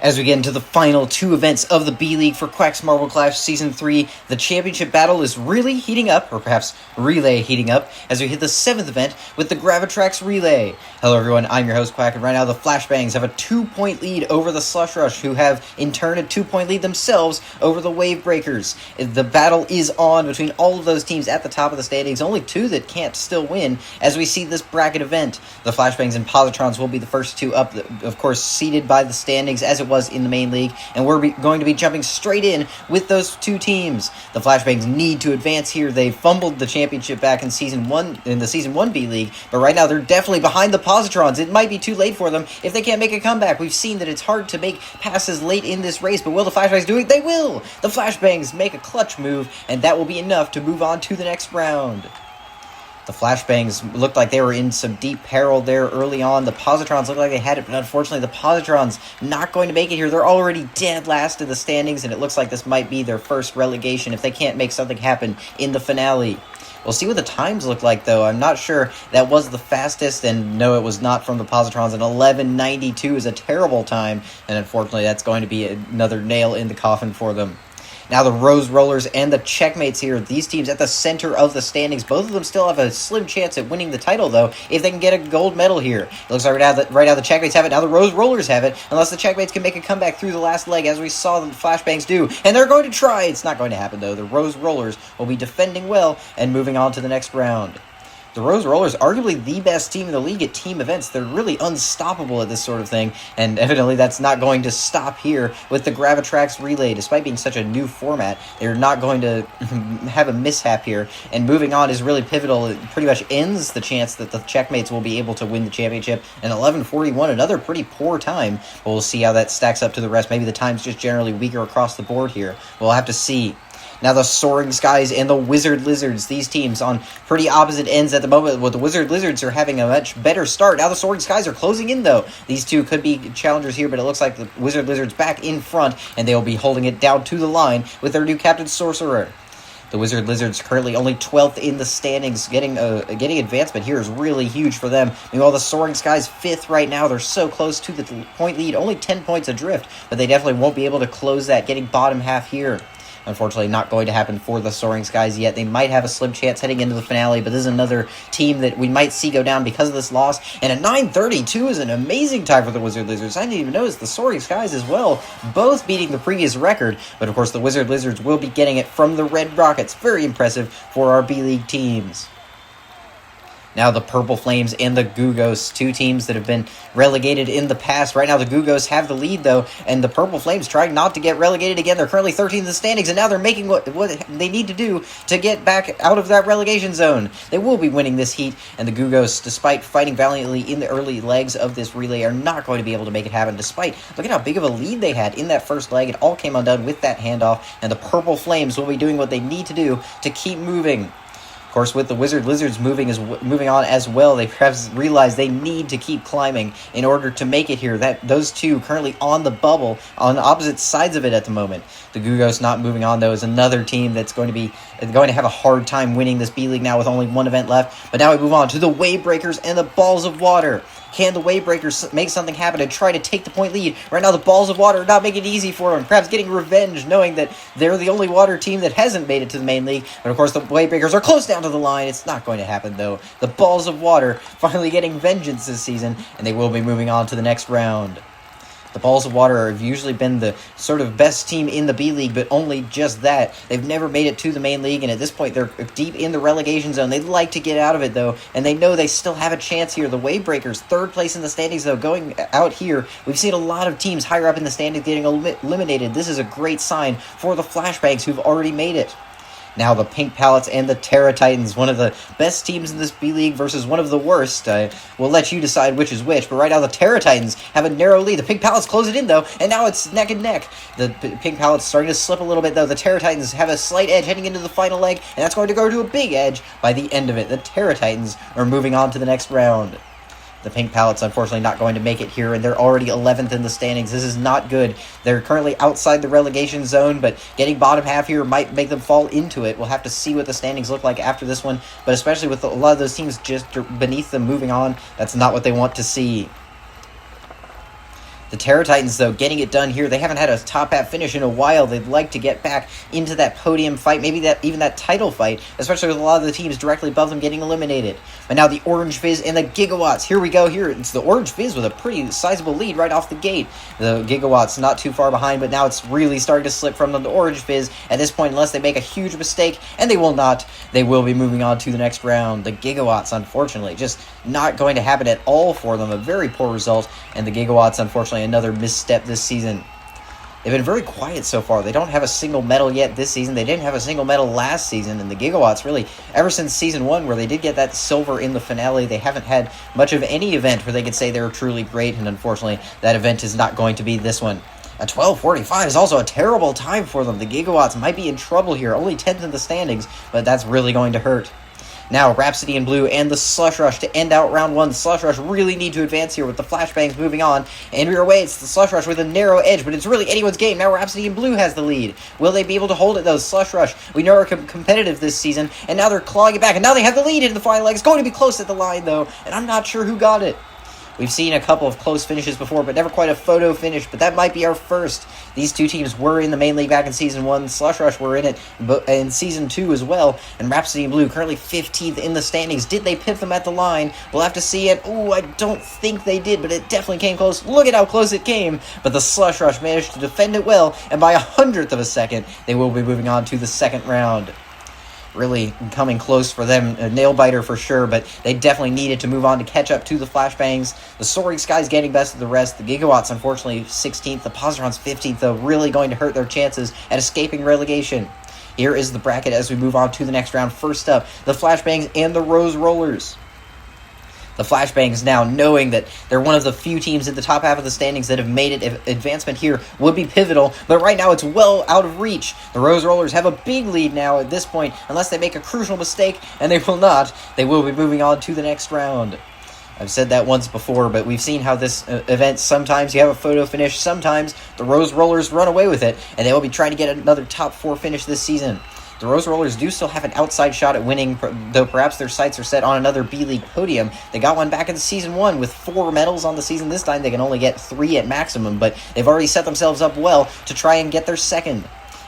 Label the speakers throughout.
Speaker 1: As we get into the final two events of the B-League for Quack's Marble Clash Season 3, the championship battle is really heating up, or perhaps relay heating up, as we hit the 7th event with the Gravitrax Relay. Hello everyone, I'm your host Quack, and right now the Flashbangs have a 2-point lead over the Slush Rush, who have in turn a 2-point lead themselves over the Wave Breakers. The battle is on between all of those teams at the top of the standings, only two that can't still win, as we see this bracket event. The Flashbangs and Positrons will be the first two up, of course seeded by the standings as it was in the main league, and we're going to be jumping straight in with those two teams. The Flashbangs need to advance here. They fumbled the championship back in the Season 1 B League, but right now they're definitely behind the Positrons. It might be too late for them if they can't make a comeback. We've seen that it's hard to make passes late in this race, but will the Flashbangs do it? They will! The Flashbangs make a clutch move, and that will be enough to move on to the next round. The Flashbangs looked like they were in some deep peril there early on. The Positrons looked like they had it, but unfortunately the Positrons not going to make it here. They're already dead last in the standings, and it looks like this might be their first relegation if they can't make something happen in the finale. We'll see what the times look like, though. I'm not sure that was the fastest, and no, it was not from the Positrons. An 11:92 is a terrible time, and unfortunately that's going to be another nail in the coffin for them. Now the Rose Rollers and the Checkmates here, these teams at the center of the standings, both of them still have a slim chance at winning the title, though, if they can get a gold medal here. It looks like right now the Checkmates have it, now the Rose Rollers have it, unless the Checkmates can make a comeback through the last leg, as we saw the Flashbangs do, and they're going to try. It's not going to happen, though. The Rose Rollers will be defending well and moving on to the next round. The Rose Rollers, arguably the best team in the league at team events. They're really unstoppable at this sort of thing, and evidently that's not going to stop here with the Gravitrax Relay. Despite being such a new format, they're not going to have a mishap here, and moving on is really pivotal. It pretty much ends the chance that the Checkmates will be able to win the championship. And 11:41, another pretty poor time. We'll see how that stacks up to the rest. Maybe the time's just generally weaker across the board here. We'll have to see. Now the Soaring Skies and the Wizard Lizards, these teams on pretty opposite ends at the moment. Well, the Wizard Lizards are having a much better start. Now the Soaring Skies are closing in, though. These two could be challengers here, but it looks like the Wizard Lizards back in front, and they'll be holding it down to the line with their new Captain Sorcerer. The Wizard Lizards currently only 12th in the standings. Getting advancement here is really huge for them. Meanwhile, the Soaring Skies 5th right now. They're so close to the point lead, only 10 points adrift, but they definitely won't be able to close that, getting bottom half here. Unfortunately, not going to happen for the Soaring Skies yet. They might have a slim chance heading into the finale, but this is another team that we might see go down because of this loss. And a 9:32 is an amazing time for the Wizard Lizards. I didn't even notice the Soaring Skies as well, both beating the previous record. But of course, the Wizard Lizards will be getting it from the Red Rockets. Very impressive for our B-League teams. Now the Purple Flames and the Goo Ghosts, two teams that have been relegated in the past. Right now the Goo Ghosts have the lead, though, and the Purple Flames trying not to get relegated again. They're currently 13th in the standings, and now they're making what they need to do to get back out of that relegation zone. They will be winning this heat, and the Goo Ghosts, despite fighting valiantly in the early legs of this relay, are not going to be able to make it happen, despite, look at how big of a lead they had in that first leg. It all came undone with that handoff, and the Purple Flames will be doing what they need to do to keep moving. Of course, with the Wizard Lizards moving on as well, they perhaps realize they need to keep climbing in order to make it here. Those two currently on the bubble, on opposite sides of it at the moment. The Goo Ghosts not moving on, though, is another team that's going to have a hard time winning this B-League now with only one event left. But now we move on to the Wave Breakers and the Balls of Water. Can the Wave Breakers make something happen and try to take the point lead? Right now, the Balls of Water are not making it easy for them. Perhaps getting revenge, knowing that they're the only water team that hasn't made it to the main league. But of course, the Wave Breakers are close down to the line. It's not going to happen, though. The Balls of Water finally getting vengeance this season, and they will be moving on to the next round. The Balls of Water have usually been the sort of best team in the B-League, but only just that. They've never made it to the main league, and at this point, they're deep in the relegation zone. They'd like to get out of it, though, and they know they still have a chance here. The Wave Breakers, 3rd place in the standings, though, going out here. We've seen a lot of teams higher up in the standings getting eliminated. This is a great sign for the Flashbangs, who've already made it. Now the Pink Pallets and the Terra Titans, one of the best teams in this B-League versus one of the worst. We'll let you decide which is which, but right now the Terra Titans have a narrow lead. The Pink Pallets close it in, though, and now it's neck and neck. The Pink Pallets starting to slip a little bit, though. The Terra Titans have a slight edge heading into the final leg, and that's going to go to a big edge by the end of it. The Terra Titans are moving on to the next round. The Pink Pallets, unfortunately, not going to make it here, and they're already 11th in the standings. This is not good. They're currently outside the relegation zone, but getting bottom half here might make them fall into it. We'll have to see what the standings look like after this one, but especially with a lot of those teams just beneath them moving on, that's not what they want to see. The Terra Titans, though, getting it done here. They haven't had a top half finish in a while. They'd like to get back into that podium fight, maybe even that title fight, especially with a lot of the teams directly above them getting eliminated. But now the Orange Fizz and the Gigawatts. Here we go. Here it's the Orange Fizz with a pretty sizable lead right off the gate. The Gigawatts not too far behind, but now it's really starting to slip from them. The Orange Fizz at this point, unless they make a huge mistake, and they will not, they will be moving on to the next round. The Gigawatts, unfortunately, just not going to happen at all for them. A very poor result, and the Gigawatts, unfortunately, another misstep this season. They've been very quiet so far. They don't have a single medal yet this season. They didn't have a single medal last season, and the Gigawatts really, ever since Season 1, where they did get that silver in the finale, they haven't had much of any event where they could say they were truly great, and unfortunately, that event is not going to be this one. A 12:45 is also a terrible time for them. The Gigawatts might be in trouble here, only 10th in the standings, but that's really going to hurt. Now, Rhapsody in Blue and the Slush Rush to end out round one. The Slush Rush really need to advance here with the Flashbangs moving on. And we're away. It's the Slush Rush with a narrow edge, but it's really anyone's game. Now Rhapsody in Blue has the lead. Will they be able to hold it, though? Slush Rush, we know are competitive this season, and now they're clawing it back, and now they have the lead into the final leg. It's going to be close at the line, though, and I'm not sure who got it. We've seen a couple of close finishes before, but never quite a photo finish, but that might be our first. These two teams were in the main league back in Season 1. Slush Rush were in it in Season 2 as well, and Rhapsody in Blue currently 15th in the standings. Did they pip them at the line? We'll have to see it. Ooh, I don't think they did, but it definitely came close. Look at how close it came, but the Slush Rush managed to defend it well, and by 100th of a second, they will be moving on to the second round. Really coming close for them, a nail-biter for sure, but they definitely needed to move on to catch up to the Flashbangs. The Soaring Sky's getting best of the rest. The Gigawatts, unfortunately, 16th. The Positrons, 15th, though, really going to hurt their chances at escaping relegation. Here is the bracket as we move on to the next round. First up, the Flashbangs and the Rose Rollers. The Flashbangs now, knowing that they're one of the few teams in the top half of the standings that have made it, advancement here would be pivotal, but right now it's well out of reach. The Rose Rollers have a big lead now at this point, unless they make a crucial mistake, and they will not. They will be moving on to the next round. I've said that once before, but we've seen how this event, sometimes you have a photo finish, sometimes the Rose Rollers run away with it, and they will be trying to get another top 4 finish this season. The Rose Rollers do still have an outside shot at winning, though perhaps their sights are set on another B-League podium. They got one back in Season 1 with 4 medals on the season. This time they can only get 3 at maximum, but they've already set themselves up well to try and get their second.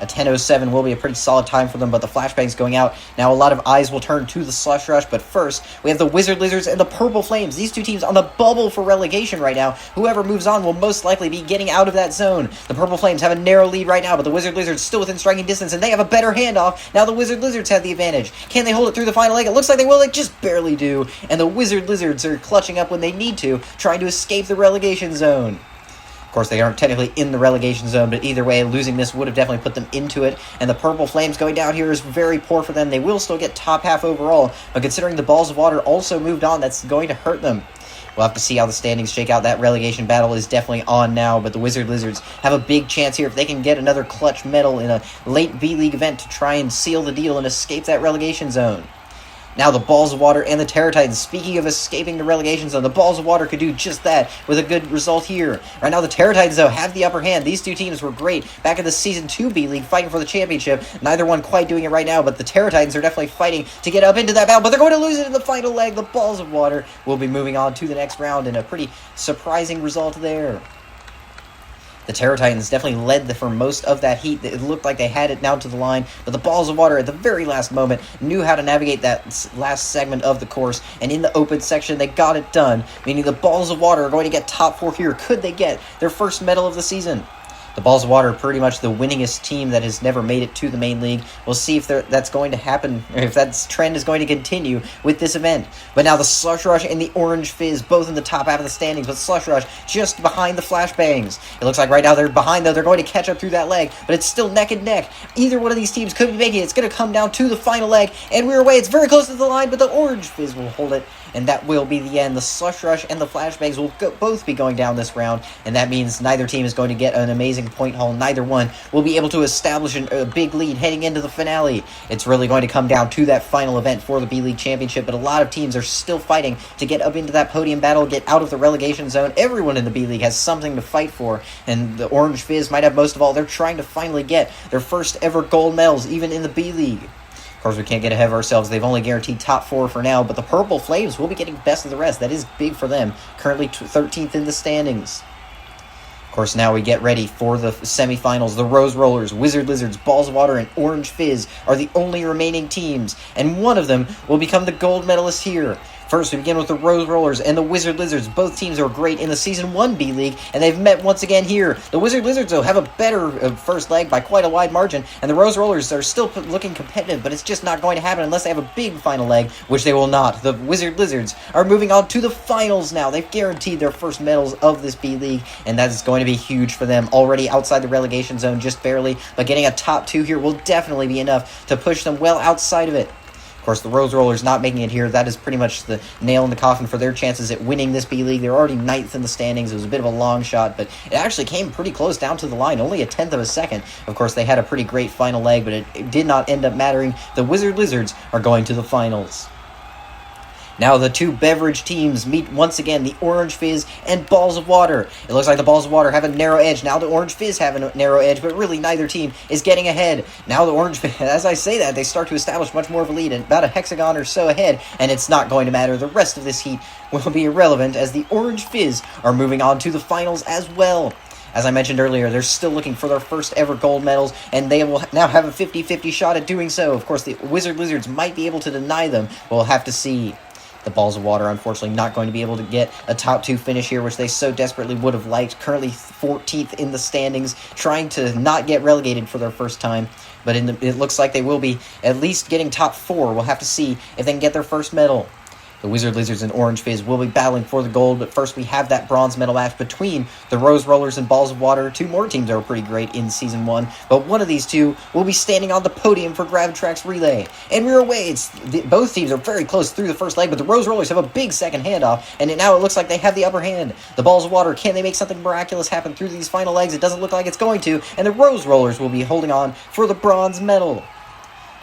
Speaker 1: A 10:07 will be a pretty solid time for them, but the Flashbangs going out. Now a lot of eyes will turn to the Slush Rush, but first, we have the Wizard Lizards and the Purple Flames. These two teams on the bubble for relegation right now. Whoever moves on will most likely be getting out of that zone. The Purple Flames have a narrow lead right now, but the Wizard Lizards still within striking distance, and they have a better handoff. Now the Wizard Lizards have the advantage. Can they hold it through the final leg? It looks like they will. They just barely do, and the Wizard Lizards are clutching up when they need to, trying to escape the relegation zone. Of course, they aren't technically in the relegation zone, but either way, losing this would have definitely put them into it, and the Purple Flames going down here is very poor for them. They will still get top half overall, but considering the Balls of Water also moved on, that's going to hurt them. We'll have to see how the standings shake out. That relegation battle is definitely on now, but the Wizard Lizards have a big chance here if they can get another clutch medal in a late B-League event to try and seal the deal and escape that relegation zone. Now the Balls of Water and the Terra Titans. Speaking of escaping the relegation zone, the Balls of Water could do just that with a good result here. Right now the Terra Titans, though, have the upper hand. These two teams were great back in the Season 2 B-League fighting for the championship. Neither one quite doing it right now, but the Terra Titans are definitely fighting to get up into that battle, but they're going to lose it in the final leg. The Balls of Water will be moving on to the next round, and a pretty surprising result there. The Terra Titans definitely led for most of that heat. It looked like they had it down to the line, but the Balls of Water at the very last moment knew how to navigate that last segment of the course, and in the open section they got it done, meaning the Balls of Water are going to get top 4 here. Could they get their first medal of the season? The Balls of Water are pretty much the winningest team that has never made it to the main league. We'll see if that's going to happen, or if that trend is going to continue with this event. But now the Slush Rush and the Orange Fizz, both in the top half of the standings, but Slush Rush just behind the Flashbangs. It looks like right now they're behind, though. They're going to catch up through that leg, but it's still neck and neck. Either one of these teams could be making it. It's going to come down to the final leg, and we're away. It's very close to the line, but the Orange Fizz will hold it, and that will be the end. The Slush Rush and the Flashbangs will both be going down this round, and that means neither team is going to get an amazing point haul. Neither one will be able to establish a big lead heading into the finale. It's really going to come down to that final event for the B-League Championship, but a lot of teams are still fighting to get up into that podium battle, get out of the relegation zone. Everyone in the B-League has something to fight for, and the Orange Fizz might have most of all. They're trying to finally get their first ever gold medals, even in the B-League. Of course, we can't get ahead of ourselves. They've only guaranteed top 4 for now, but the Purple Flames will be getting best of the rest. That is big for them, currently 13th in the standings. Of course, now we get ready for the semifinals. The Rose Rollers, Wizard Lizards, Balls of Water, and Orange Fizz are the only remaining teams, and one of them will become the gold medalist here. First, we begin with the Rose Rollers and the Wizard Lizards. Both teams are great in the Season 1 B-League, and they've met once again here. The Wizard Lizards, though, have a better first leg by quite a wide margin, and the Rose Rollers are still looking competitive, but it's just not going to happen unless they have a big final leg, which they will not. The Wizard Lizards are moving on to the finals now. They've guaranteed their first medals of this B-League, and that is going to be huge for them. Already outside the relegation zone just barely, but getting a top 2 here will definitely be enough to push them well outside of it. Of course, the Rose Rollers not making it here, that is pretty much the nail in the coffin for their chances at winning this B-League. They're already 9th in the standings. It was a bit of a long shot, but it actually came pretty close down to the line, only a 10th of a second. Of course, they had a pretty great final leg, but it did not end up mattering. The Wizard Lizards are going to the finals. Now the two beverage teams meet once again, the Orange Fizz and Balls of Water. It looks like the Balls of Water have a narrow edge. Now the Orange Fizz have a narrow edge, but really neither team is getting ahead. Now the Orange Fizz, as I say that, they start to establish much more of a lead, and about a hexagon or so ahead, and it's not going to matter. The rest of this heat will be irrelevant as the Orange Fizz are moving on to the finals as well. As I mentioned earlier, they're still looking for their first ever gold medals, and they will now have a 50-50 shot at doing so. Of course, the Wizard Lizards might be able to deny them. We'll have to see. The Balls of Water, unfortunately, not going to be able to get a top 2 finish here, which they so desperately would have liked. Currently 14th in the standings, trying to not get relegated for their first time. But it looks like they will be at least getting top 4. We'll have to see if they can get their first medal. The Wizard Lizards and Orange Fizz will be battling for the gold, but first we have that bronze medal match between the Rose Rollers and Balls of Water. 2 more teams that were pretty great in Season 1, but one of these two will be standing on the podium for Gravitrax Relay. And we're away. Both teams are very close through the first leg, but the Rose Rollers have a big second handoff, and now it looks like they have the upper hand. The Balls of Water, can they make something miraculous happen through these final legs? It doesn't look like it's going to, and the Rose Rollers will be holding on for the bronze medal.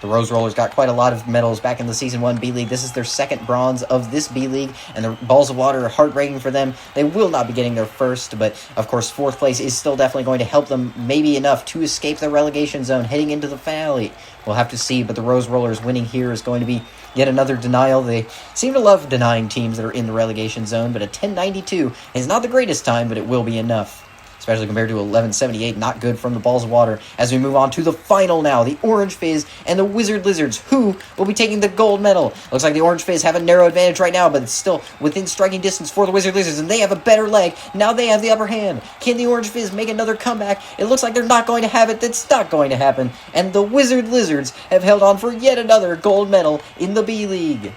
Speaker 1: The Rose Rollers got quite a lot of medals back in the Season 1 B-League. This is their second bronze of this B-League, and the Balls of Water are heartbreaking for them. They will not be getting their first, but of course 4th place is still definitely going to help them maybe enough to escape the relegation zone heading into the finale. We'll have to see, but the Rose Rollers winning here is going to be yet another denial. They seem to love denying teams that are in the relegation zone, but a 10.92 is not the greatest time, but it will be enough. Especially compared to 11.78, not good from the Balls of Water. As we move on to the final now, the Orange Fizz and the Wizard Lizards, who will be taking the gold medal. Looks like the Orange Fizz have a narrow advantage right now, but it's still within striking distance for the Wizard Lizards, and they have a better leg. Now they have the upper hand. Can the Orange Fizz make another comeback? It looks like they're not going to have it. That's not going to happen. And the Wizard Lizards have held on for yet another gold medal in the B-League.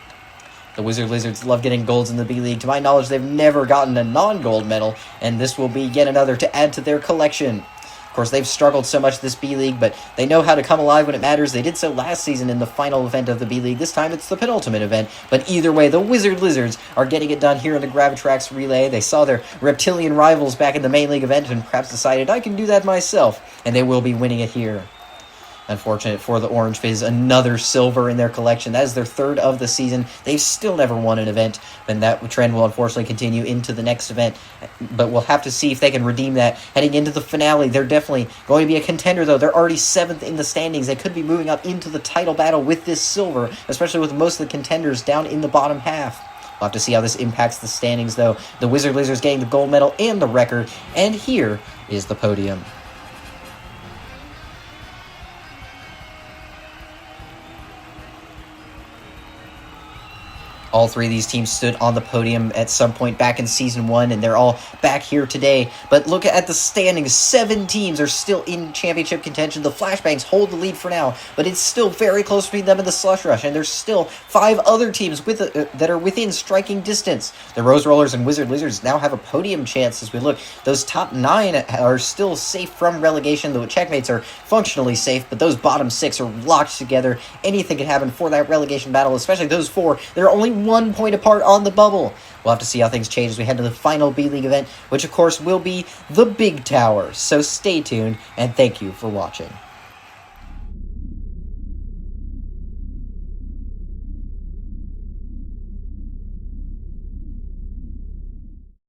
Speaker 1: The Wizard Lizards love getting golds in the B-League. To my knowledge, they've never gotten a non-gold medal, and this will be yet another to add to their collection. Of course, they've struggled so much this B-League, but they know how to come alive when it matters. They did so last season in the final event of the B-League. This time, it's the penultimate event. But either way, the Wizard Lizards are getting it done here in the Gravitrax Relay. They saw their reptilian rivals back in the main league event and perhaps decided, I can do that myself, and they will be winning it here. Unfortunate for the Orange Fizz, another silver in their collection. That is their 3rd of the season. They've still never won an event, and that trend will unfortunately continue into the next event. But we'll have to see if they can redeem that heading into the finale. They're definitely going to be a contender, though. They're already 7th in the standings. They could be moving up into the title battle with this silver, especially with most of the contenders down in the bottom half. We'll have to see how this impacts the standings, though. The Wizard Lizards getting the gold medal and the record, and here is the podium. All 3 of these teams stood on the podium at some point back in Season 1, and they're all back here today. But look at the standings. 7 teams are still in championship contention. The Flashbangs hold the lead for now, but it's still very close between them and the Slush Rush, and there's still 5 other teams that are within striking distance. The Rose Rollers and Wizard Lizards now have a podium chance as we look. Those top 9 are still safe from relegation. The checkmates are functionally safe, but those bottom 6 are locked together. Anything can happen for that relegation battle, especially those 4. They're only 1 point apart on the bubble. We'll have to see how things change as we head to the final B-League event, which of course will be the Big Tower. So stay tuned, and thank you for watching.